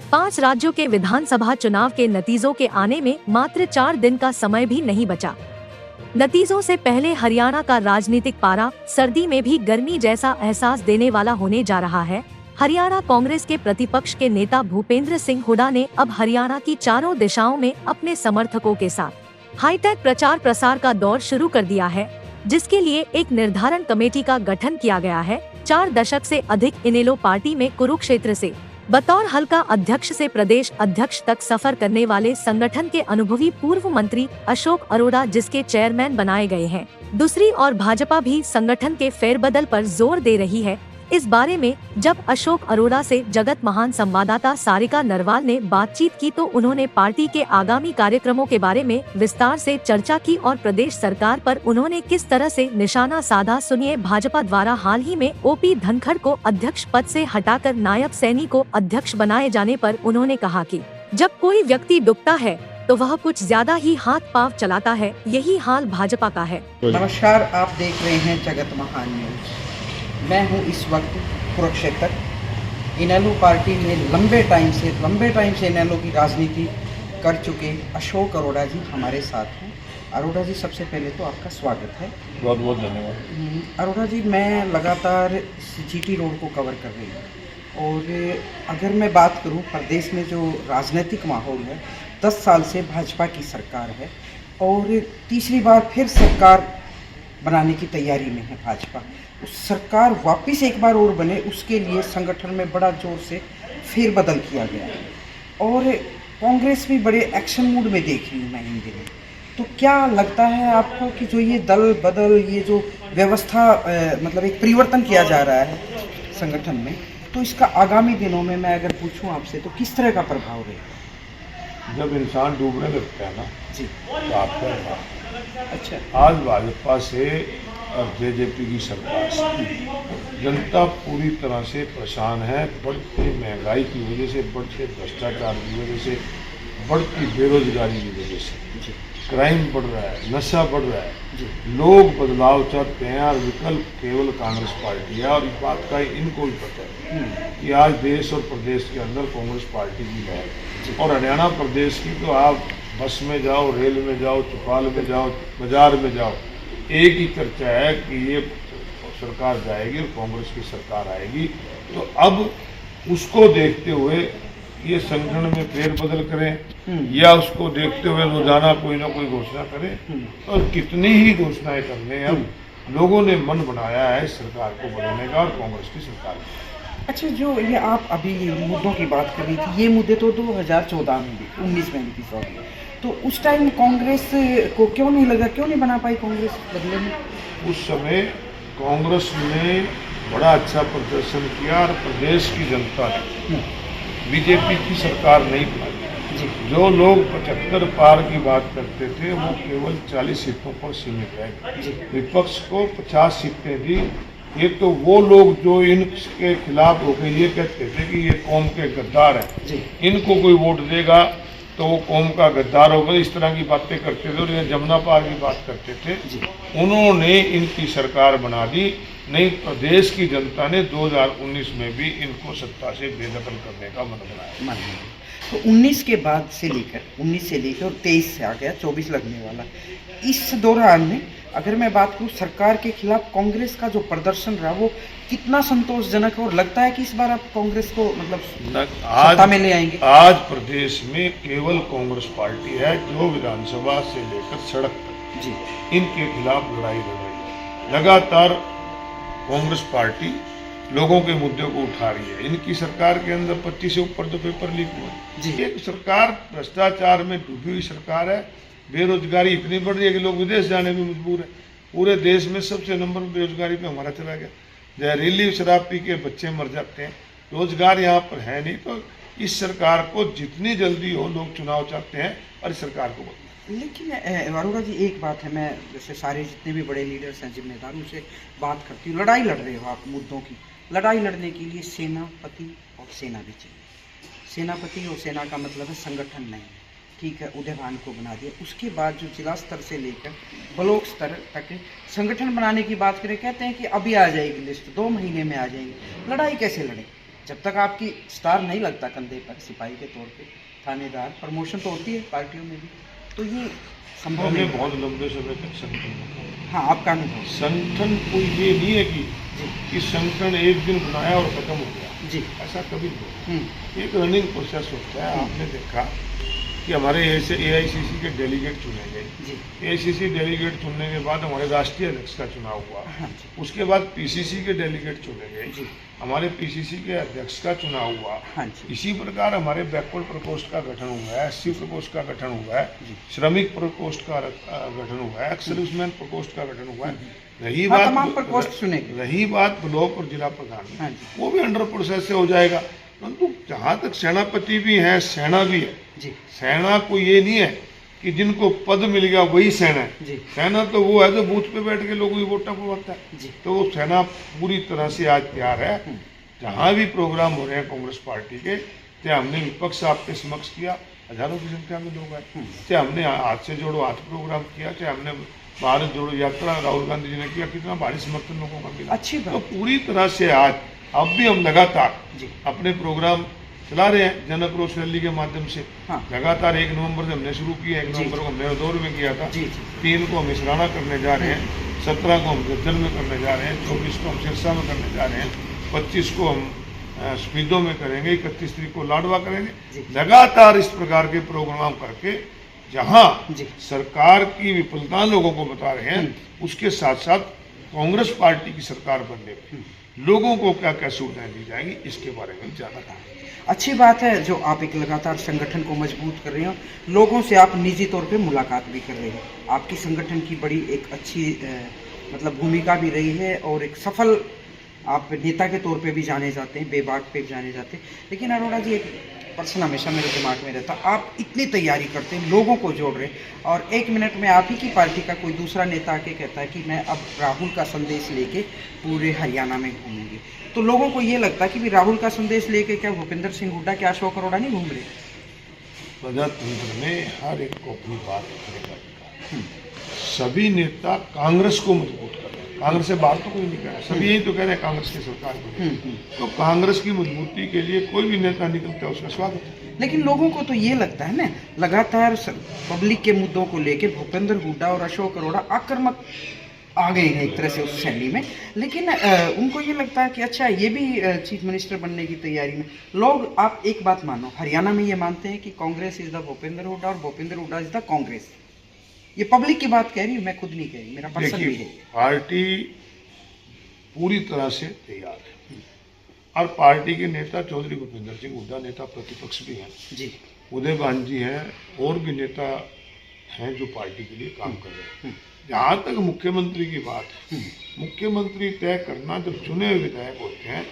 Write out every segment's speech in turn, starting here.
5 राज्यों के विधानसभा चुनाव के नतीजों के आने में मात्र 4 दिन का समय भी नहीं बचा। नतीजों से पहले हरियाणा का राजनीतिक पारा सर्दी में भी गर्मी जैसा एहसास देने वाला होने जा रहा है। हरियाणा कांग्रेस के प्रतिपक्ष के नेता भूपेंद्र सिंह हुड्डा ने अब हरियाणा की चारों दिशाओं में अपने समर्थकों के साथ हाईटेक प्रचार प्रसार का दौर शुरू कर दिया है, जिसके लिए एक निर्धारण कमेटी का गठन किया गया है। 4 दशक से अधिक इनेलो पार्टी में कुरुक्षेत्र से बतौर हल्का अध्यक्ष से प्रदेश अध्यक्ष तक सफर करने वाले संगठन के अनुभवी पूर्व मंत्री अशोक अरोड़ा जिसके चेयरमैन बनाए गए हैं। दूसरी ओर भाजपा भी संगठन के फेरबदल पर जोर दे रही है। इस बारे में जब अशोक अरोड़ा से जगत महान संवाददाता सारिका नरवाल ने बातचीत की तो उन्होंने पार्टी के आगामी कार्यक्रमों के बारे में विस्तार से चर्चा की और प्रदेश सरकार पर उन्होंने किस तरह से निशाना साधा, सुनिए। भाजपा द्वारा हाल ही में ओपी धनखड़ को अध्यक्ष पद से हटाकर नायब सैनी को अध्यक्ष बनाए जाने पर उन्होंने कहा कि जब कोई व्यक्ति डूबता है तो वह कुछ ज्यादा ही हाथ पांव चलाता है, यही हाल भाजपा का है। नमस्कार, आप देख रहे हैं जगत महान न्यूज। मैं हूं इस वक्त कुरुक्षेत्र। इनेलो पार्टी में लंबे टाइम से इनेलो की राजनीति कर चुके अशोक अरोड़ा जी हमारे साथ हैं। अरोड़ा जी, सबसे पहले तो आपका स्वागत है। बहुत बहुत धन्यवाद। अरोड़ा जी, मैं लगातार जीटी रोड को कवर कर रही हूँ और अगर मैं बात करूँ प्रदेश में जो राजनीतिक माहौल है, 10 साल से भाजपा की सरकार है और तीसरी बार फिर सरकार बनाने की तैयारी में है भाजपा। उस सरकार वापस एक बार और बने, उसके लिए संगठन में बड़ा जोर से फेरबदल किया गया है और कांग्रेस भी बड़े एक्शन मूड में देख रही हूँ मैं इन दिनों। तो क्या लगता है आपको कि जो ये दल बदल, ये जो व्यवस्था मतलब एक परिवर्तन किया जा रहा है संगठन में, तो इसका आगामी दिनों में मैं अगर पूछूं आपसे तो किस तरह का प्रभाव रहेगा? जब इंसान डूबने लगता है ना जी, तो आपका अच्छा, आज भाजपा से और जेजेपी की सरकार से जनता पूरी तरह से परेशान है। बढ़ती महंगाई की वजह से, बढ़ते भ्रष्टाचार की वजह से, बढ़ती बेरोजगारी की वजह से क्राइम बढ़ रहा है, नशा बढ़ रहा है। लोग बदलाव चाहते हैं और विकल्प केवल कांग्रेस पार्टी है और इस बात का इनको भी पता है कि आज देश और प्रदेश के अंदर कांग्रेस पार्टी की लहर। और हरियाणा प्रदेश की तो आप बस में जाओ, रेल में जाओ, चौपाल में जाओ, बाजार में जाओ, एक ही चर्चा है कि ये सरकार जाएगी और कांग्रेस की सरकार आएगी। तो अब उसको देखते हुए ये संगठन में फेरबदल करें या उसको देखते हुए रोजाना कोई ना कोई घोषणा करें और कितनी ही घोषणाएं करने अब लोगों ने मन बनाया है सरकार को बदलने का और कांग्रेस की सरकार का। अच्छा, जो ये आप अभी मुद्दों की बात कर रही थी, ये मुद्दे तो 2014 में भी, 19 में भी, सॉरी, तो उस टाइम कांग्रेस को क्यों नहीं लगा, क्यों नहीं बना पाई कांग्रेस बदले में? उस समय कांग्रेस ने बड़ा अच्छा प्रदर्शन किया और प्रदेश की जनता ने बीजेपी की सरकार नहीं बनाई। जो लोग 75 पार की बात करते थे वो केवल 40 सीटों पर सीमित रहे। विपक्ष को 50 सीटें दी। एक तो वो लोग जो इनके खिलाफ होकर ये कहते थे कि ये कौम के गद्दार हैं, इनको कोई वोट देगा तो वो कौम का गद्दार होगा, इस तरह की बातें करते थे और ये जमुना पार की बात करते थे। उन्होंने इनकी सरकार बना दी। नहीं, प्रदेश की जनता ने 2019 में भी इनको सत्ता से बेदखल करने का मन बनाया। तो 19 के बाद से लेकर 19 से लेकर और 23 से आ गया 24 लगने वाला। इस दौरान में अगर मैं बात करूँ सरकार के खिलाफ कांग्रेस का जो प्रदर्शन रहा वो कितना संतोषजनक है और लगता है कि इस बार आप कांग्रेस को मतलब सत्ता में ले आएंगे? आज प्रदेश में केवल कांग्रेस पार्टी है जो विधानसभा से लेकर सड़क तक इनके खिलाफ लड़ाई लड़ रही है। लगातार कांग्रेस पार्टी लोगों के मुद्दों को उठा रही है। इनकी सरकार के अंदर 25 से ऊपर तो पेपर लीक हुए। एक सरकार भ्रष्टाचार में डूबी हुई सरकार है। बेरोजगारी इतनी बढ़ रही है कि लोग विदेश जाने में मजबूर है। पूरे देश में सबसे नंबर बेरोजगारी पे हमारा चला गया। जहरीली शराब पी के बच्चे मर जाते हैं, रोजगार यहाँ पर है नहीं। तो इस सरकार को जितनी जल्दी हो, लोग चुनाव चाहते हैं और इस सरकार को बदलना। लेकिन अरोड़ा जी, एक बात है, मैं जैसे सारे जितने भी बड़े लीडर्स हैं, जिम्मेदार, उनसे बात करती हूँ। लड़ाई लड़ रहे हो आप मुद्दों की, लड़ाई लड़ने के लिए सेनापति और सेना भी चाहिए। सेनापति और सेना का मतलब है संगठन नहीं, ठीक है, उदयभान को बना दिया। उसके बाद जो जिला स्तर से लेकर ब्लॉक स्तर तक संगठन बनाने की बात करें, कहते हैं कि अभी आ जाएगी लिस्ट, 2 महीने में आ जाएगी। लड़ाई कैसे लड़े जब तक आपकी स्टार नहीं लगता कंधे पर सिपाही के तौर पे, थानेदार, प्रमोशन तो होती है पार्टियों में भी, तो ये संभव हमने नहीं। बहुत लंबे समय तक संगठन में, हाँ, आपका अनुभव। संगठन कोई ये नहीं है कि संगठन एक दिन बनाया और खत्म हो गया, जी। ऐसा कभी नहीं। हम्म। एक रनिंग प्रोसेस होता है। आपने देखा कि हमारे ऐसे AICC के डेलीगेट चुने गए, जी। AICC डेलीगेट चुनने के बाद हमारे राष्ट्रीय अध्यक्ष का चुनाव हुआ, हाँ जी। उसके बाद PCC के डेलीगेट चुने गए, जी। हमारे PCC के अध्यक्ष का चुनाव हुआ। हाँ जी। इसी प्रकार हमारे बैकवर्ड प्रकोष्ठ का गठन हुआ है, SC प्रकोष्ठ का गठन हुआ है, जी। श्रमिक प्रकोष्ठ का गठन हुआ है, सर्विसमैन प्रकोष्ठ का गठन हुआ है। रही हाँ, बात तमाम प्रकोष्ठ चुने गए। रही बात ब्लॉक और जिला प्रधान, हाँ जी। वो भी अंडर प्रोसेस से हो जाएगा। परंतु जहाँ तक सेनापति भी है, सेना भी है। जी। सेना को ये नहीं है कि जिनको पद मिल गया वही सेना है। जी। सेना तो वो है जो बूथ पे बैठ के लोगों की वोटों को भरता है। जी। तो वो सेना पूरी तरह से आज तैयार है। जहाँ भी प्रोग्राम हो रहे हैं कांग्रेस पार्टी के, चाहे हमने विपक्ष आपके समक्ष किया, हजारों की संख्या में लोग आए, चाहे हमने हाथ से जोड़ो हाथ प्रोग्राम किया, चाहे हमने भारत जोड़ो यात्रा राहुल गांधी जी ने किया, कितना भारी समर्थन लोगों का मिला। अच्छी बात। तो पूरी तरह से आज अब भी हम लगातार जी। अपने प्रोग्राम चला रहे हैं जन आक्रोश रैली के माध्यम से। हाँ। लगातार 1 नवंबर से हमने शुरू किया, 1 जी। नवंबर को हमने दौर में किया था, जी। जी। 3 को हम इसराना करने जा रहे हैं, 17 को हम गज्जल में करने जा रहे हैं, 24 को हम सिरसा में करने जा रहे हैं, 25 को हम स्पीडो में करेंगे, 31 तारीख को लाडवा करेंगे। लगातार इस प्रकार के प्रोग्राम करके जहां जी। सरकार की विफलता लोगों को बता रहे हैं, उसके साथ साथ कांग्रेस पार्टी की सरकार बनने में लोगों को क्या क्या सुविधाएं दी जाएंगी, इसके बारे में ज्यादा कहा। अच्छी बात है जो आप एक लगातार संगठन को मजबूत कर रहे हो, लोगों से आप निजी तौर पे मुलाकात भी कर रहे हैं। आपकी संगठन की बड़ी एक अच्छी मतलब भूमिका भी रही है और एक सफल आप नेता के तौर पे भी जाने जाते हैं, बेबाक पे भी जाने जाते हैं। लेकिन अरोड़ा जी, एक प्रश्न हमेशा मेरे दिमाग में रहता, आप इतनी तैयारी करते हैं, लोगों को जोड़ रहे हैं और 1 मिनट में आप ही की पार्टी का कोई दूसरा नेता आके कहता है कि मैं अब राहुल का संदेश लेके पूरे हरियाणा में घूमूंगी, तो लोगों को ये लगता है कि भी राहुल का संदेश लेके क्या भूपेंद्र सिंह हुड्डा, क्या अशोक अरोड़ा नहीं घूम रहे? प्रजातंत्र में हर एक को अपनी बात रखने का अधिकार है। सभी नेता कांग्रेस को मजबूत कर रहे हैं, कांग्रेस से बाहर तो कोई नहीं कह रहा, सभी यही तो कह रहे हैं कांग्रेस की सरकार बने। तो कांग्रेस की मजबूती के लिए कोई भी नेता निकलता है, उसका स्वागत है। लेकिन लोगों को तो ये लगता है ना, लगातार पब्लिक के मुद्दों को लेके भूपेंद्र हुड्डा और अशोक अरोड़ा आक्रामक आ गए हैं एक तरह से उस शैली में, लेकिन उनको ये लगता है कि अच्छा ये भी चीफ मिनिस्टर बनने की तैयारी में। लोग, आप एक बात मानो, हरियाणा में ये मानते हैं कि कांग्रेस इज द भूपेंद्र हुड्डा और भूपेंद्र हुड्डा इज द कांग्रेस। ये पब्लिक की बात कह रही हूँ, मैं खुद नहीं कह रही, मेरा पर्सन भी है। पार्टी पूरी तरह से तैयार है और पार्टी के नेता चौधरी भूपेंद्र सिंह हुड्डा नेता प्रतिपक्ष भी हैं जी। उदय भान जी हैं और भी नेता हैं जो पार्टी के लिए काम कर रहे हैं। जहाँ तक मुख्यमंत्री की बात है, मुख्यमंत्री तय करना, जब चुने हुए विधायक होते हैं,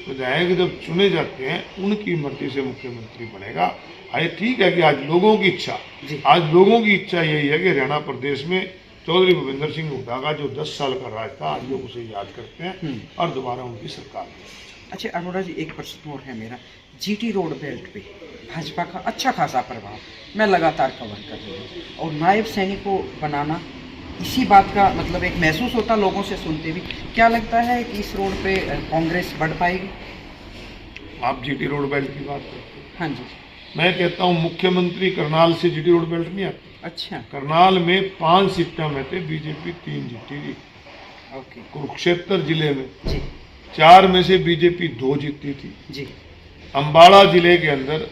विधायक जब चुने जाते हैं उनकी मर्जी से मुख्यमंत्री बनेगा। ये ठीक है कि आज लोगों की इच्छा, यही है कि हरियाणा प्रदेश में चौधरी भूपेंद्र सिंह हुड्डा का जो 10 साल का राज था, आज लोग उसे याद करते हैं और दोबारा उनकी सरकार। अच्छा अरोड़ा जी, एक प्रश्न और है मेरा, GT रोड बेल्ट पे भाजपा का अच्छा खासा प्रभाव मैं लगातार कवर कर रही हूँ और नायब सैनिक को बनाना, इसी बात का मतलब एक महसूस होता लोगों से सुनते भी। क्या लगता है कि इस रोड पे कांग्रेस बढ़ पाएगी? आप GT रोड बेल्ट की बात करते हैं? हाँ जी। मैं कहता हूँ मुख्यमंत्री करनाल से GT रोड बेल्ट नहीं आती। अच्छा। करनाल में 5 सीटें में थे, बीजेपी 3 जीती थी। ओके। कुरुक्षेत्र जिले में जी 4 में से बीजेपी 2 जीती थी। जी। अंबाला जिले के अंदर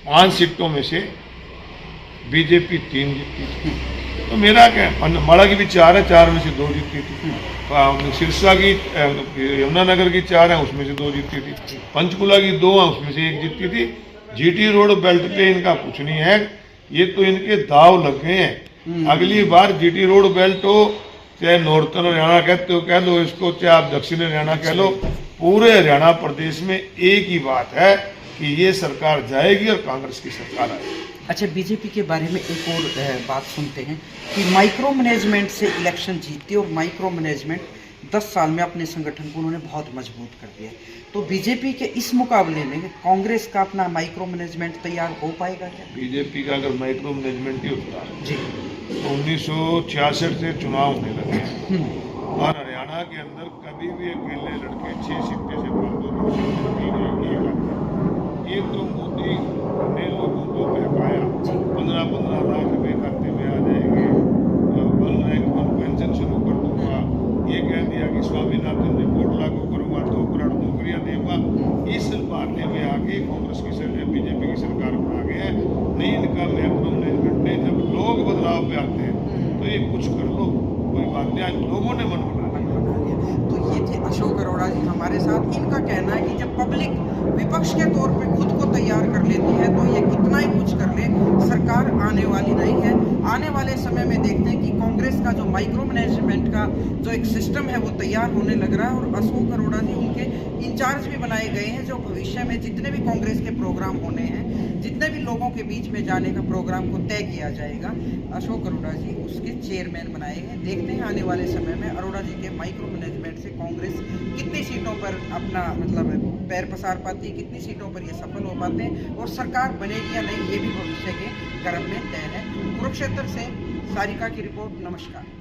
5 सीटों में से बीजेपी 3 जीती थी। तो मेरा क्या, अंबाला की भी 4 है, 4 में से 2 जीती थी। सिरसा की, यमुनानगर की 4 है, उसमें से 2 जीती थी। पंचकुला की 2 है, उसमें से 1 जीती थी। GT रोड बेल्ट पे इनका कुछ नहीं है, ये तो इनके दाव लग गए हैं। अगली बार GT रोड बेल्ट हो, चाहे नॉर्थन हरियाणा कहते हो कह लो इसको, चाहे आप दक्षिण हरियाणा कह लो, पूरे हरियाणा प्रदेश में एक ही बात है कि ये सरकार जाएगी और कांग्रेस की सरकार आएगी। अच्छा, बीजेपी के बारे में एक और बात सुनते हैं कि माइक्रो मैनेजमेंट से इलेक्शन जीतती और माइक्रो मैनेजमेंट 10 साल में अपने संगठन को उन्होंने बहुत मजबूत कर दिया। तो बीजेपी के इस मुकाबले में कांग्रेस का अपना माइक्रो मैनेजमेंट तैयार हो पाएगा क्या? बीजेपी का अगर माइक्रो मैनेजमेंट ही होता जी तो 1966 से चुनाव होने लगे और हरियाणा हरियाणा के अंदर कभी भी अकेले लड़के 6 सीटें से फालतू एक तो मोदी ने लोगों को बहकाया 15-15 लाख रुपए खाते में आ जाएंगे, वन रैंक वन पेंशन शुरू कर दूंगा, ये कह दिया कि स्वामीनाथन रिपोर्ट लागू करूंगा, 2 करोड़ नौकरियां दूंगा। इस बातें में आके कांग्रेस की सरकार, बीजेपी की सरकार बना गया है। नहीं, इनका मैक्रो मैनेजमेंट ने जब लोग बदलाव पे आते हैं तो ये कुछ कर लो, कोई बात नहीं, आज लोगों ने मन बना लिया। तो ये थे अशोक अरोड़ा जी हमारे साथ। इनका कहना है कि जब पब्लिक विपक्ष के तौर पे खुद को तैयार कर लेती है तो ये कितना ही कुछ कर ले, सरकार आने वाली नहीं है। आने वाले समय में देखते हैं कि कांग्रेस का जो माइक्रो मैनेजमेंट का जो एक सिस्टम है वो तैयार होने लग रहा है और अशोक अरोड़ा जी उनके इंचार्ज भी बनाए गए हैं, जो भविष्य में जितने भी कांग्रेस के प्रोग्राम होने हैं, जितने भी लोगों के बीच में जाने का प्रोग्राम को तय किया जाएगा, अशोक अरोड़ा जी उसके चेयरमैन बनाए गए। देखते हैं आने वाले समय में अरोड़ा जी के माइक्रो मैनेजमेंट से कांग्रेस कितनी सीटों पर अपना पैर पसार पाती है, कितनी सीटों पर ये सफल हो पाते हैं और सरकार बनेगी या नहीं, ये भी भविष्य के क्रम में तय है। कुरुक्षेत्र से सारिका की रिपोर्ट। नमस्कार।